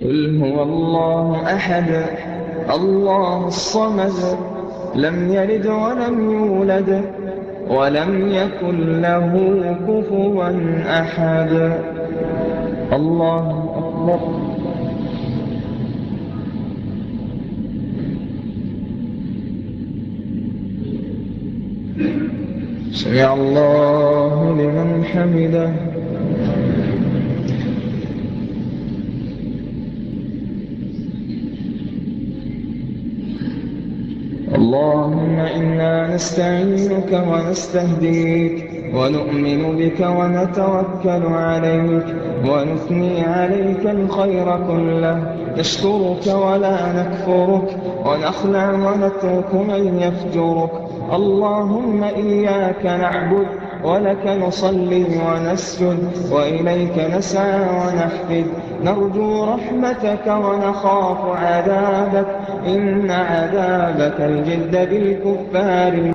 قل هو الله أحد الله الصمد لم يلد ولم يولد ولم يكن له كفوا أحد. الله أكبر. سمع الله لمن حمده. اللهم إنا نستعينك ونستهديك ونؤمن بك ونتوكل عليك ونثني عليك الخير كله، نشكرك ولا نكفرك ونخلع ونترك من يفجرك. اللهم إياك نعبد ولك نصلي ونسجد وإليك نسعى ونحفد، نرجو رحمتك ونخاف عذابك، إن عذابك الجد بالكفار.